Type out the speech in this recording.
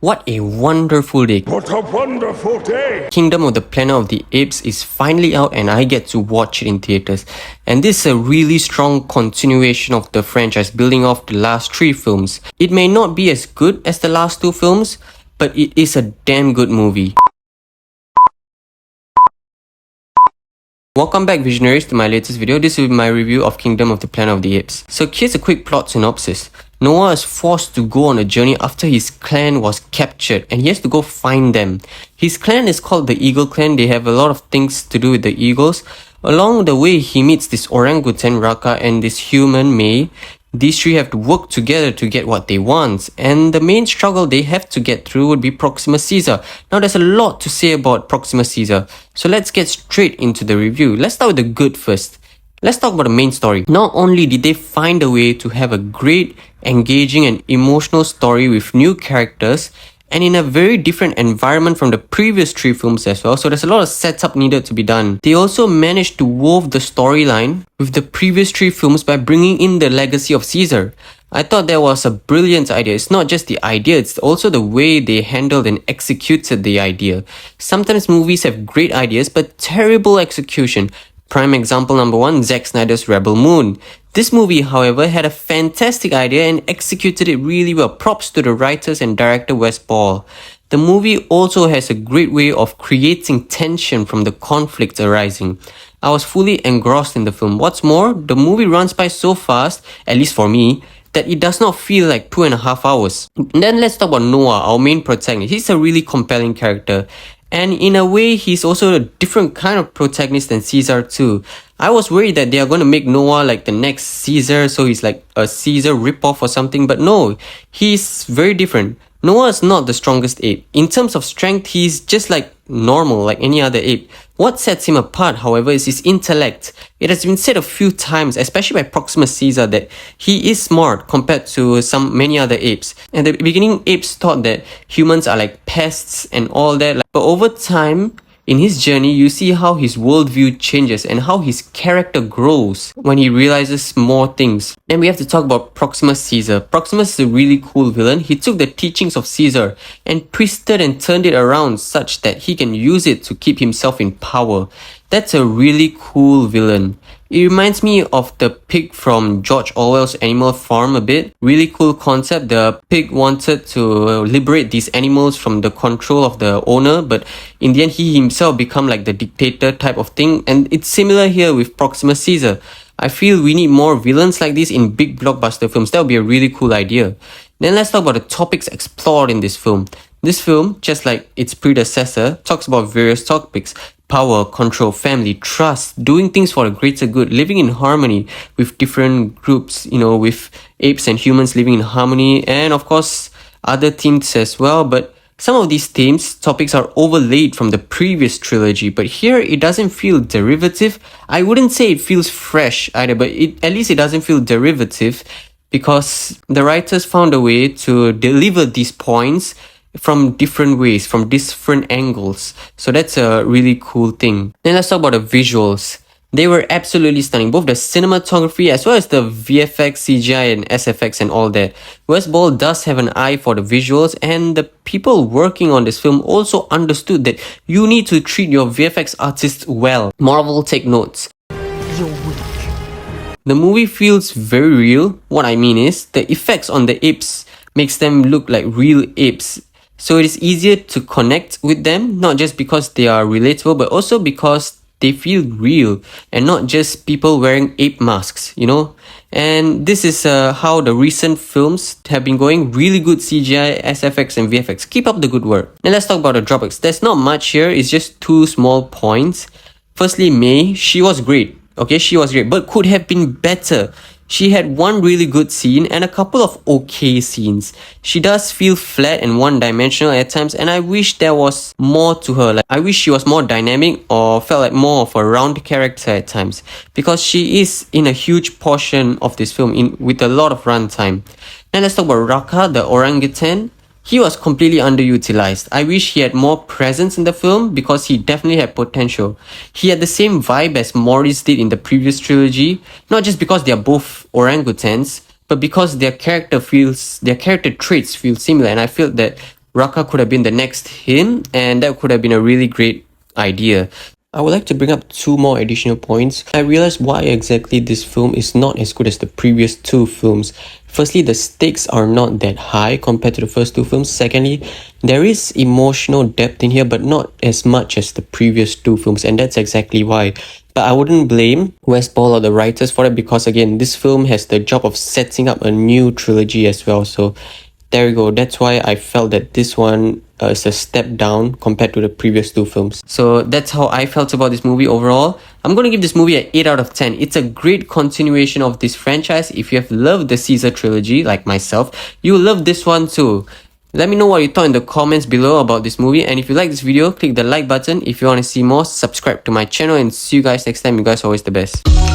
What a wonderful day. What a wonderful day! Kingdom of the Planet of the Apes is finally out and I get to watch it in theaters. And this is a really strong continuation of the franchise, building off the last 3 films. It may not be as good as the last 2 films, but it is a damn good movie. Welcome back, Visionaries, to my latest video. This will be my review of Kingdom of the Planet of the Apes. So here's a quick plot synopsis. Noah is forced to go on a journey after his clan was captured and he has to go find them. His clan is called the Eagle Clan. They have a lot of things to do with the eagles. Along the way, he meets this orangutan Raka and this human May. These 3 have to work together to get what they want, and the main struggle they have to get through would be Proxima Caesar. Now there's a lot to say about Proxima Caesar, so let's get straight into the review. Let's start with the good first. Let's talk about the main story. Not only did they find a way to have a great, engaging and emotional story with new characters, and in a very different environment from the previous 3 films as well, so there's a lot of setup needed to be done. They also managed to weave the storyline with the previous 3 films by bringing in the legacy of Caesar. I thought that was a brilliant idea. It's not just the idea, it's also the way they handled and executed the idea. Sometimes movies have great ideas but terrible execution. Prime example number 1, Zack Snyder's Rebel Moon. This movie, however, had a fantastic idea and executed it really well. Props to the writers and director Wes Ball. The movie also has a great way of creating tension from the conflicts arising. I was fully engrossed in the film. What's more, the movie runs by so fast, at least for me, that it does not feel like 2.5 hours. And then let's talk about Noah, our main protagonist. He's a really compelling character. And in a way, he's also a different kind of protagonist than Caesar too. I was worried that they are going to make Noah like the next Caesar, so he's like a Caesar ripoff or something, but no, he's very different. Noah is not the strongest ape. In terms of strength, he's just like normal, like any other ape. What sets him apart, however, is his intellect. It has been said a few times, especially by Proxima Caesar, that he is smart compared to many other apes. At the beginning, apes thought that humans are like pests and all that. But over time, in his journey, you see how his worldview changes and how his character grows when he realizes more things. And we have to talk about Proxima Caesar. Proxima is a really cool villain. He took the teachings of Caesar and twisted and turned it around such that he can use it to keep himself in power. That's a really cool villain. It reminds me of the pig from George Orwell's Animal Farm a bit. Really cool concept. The pig wanted to liberate these animals from the control of the owner, but in the end he himself become like the dictator type of thing. And it's similar here with Proxima Caesar. I feel we need more villains like this in big blockbuster films. That would be a really cool idea. Then let's talk about the topics explored in this film. This film, just like its predecessor, talks about various topics: power, control, family, trust, doing things for the greater good, living in harmony with different groups, with apes and humans living in harmony, and of course, other themes as well. But some of these topics are overlaid from the previous trilogy, but here it doesn't feel derivative. I wouldn't say it feels fresh either, but at least it doesn't feel derivative because the writers found a way to deliver these points from different ways, from different angles. So that's a really cool thing. Then let's talk about the visuals. They were absolutely stunning, both the cinematography as well as the VFX, CGI and SFX and all that. Wes Ball does have an eye for the visuals, and the people working on this film also understood that you need to treat your VFX artists well. Marvel, take notes. You're weak. The movie feels very real. What I mean is, the effects on the apes makes them look like real apes. So it is easier to connect with them, not just because they are relatable, but also because they feel real and not just people wearing ape masks, And this is how the recent films have been going. Really good CGI, SFX and VFX. Keep up the good work. Now let's talk about the drawbacks. There's not much here, it's just 2 small points. Firstly, May, she was great. Okay, she was great, but could have been better. She had one really good scene and a couple of okay scenes. She does feel flat and one-dimensional at times, and I wish there was more to her. Like, I wish she was more dynamic or felt like more of a round character at times, because she is in a huge portion of this film with a lot of runtime. Now let's talk about Raka, the orangutan. He was completely underutilized. I wish he had more presence in the film because he definitely had potential. He had the same vibe as Maurice did in the previous trilogy, not just because they are both orangutans, but because their character traits feel similar, and I feel that Raka could have been the next him, and that could have been a really great idea. I would like to bring up two more additional points. I realized why exactly this film is not as good as the previous two films. Firstly, the stakes are not that high compared to the first two films. Secondly, there is emotional depth in here, but not as much as the previous two films, and that's exactly why. But I wouldn't blame Wes Ball or the writers for it, because again, this film has the job of setting up a new trilogy as well. So there we go. That's why I felt that this one is a step down compared to the previous two films. So that's how I felt about this movie overall. I'm going to give this movie an 8 out of 10. It's a great continuation of this franchise. If you have loved the Caesar trilogy, like myself, you will love this one too. Let me know what you thought in the comments below about this movie. And if you like this video, click the like button. If you want to see more, subscribe to my channel. And see you guys next time. You guys are always the best.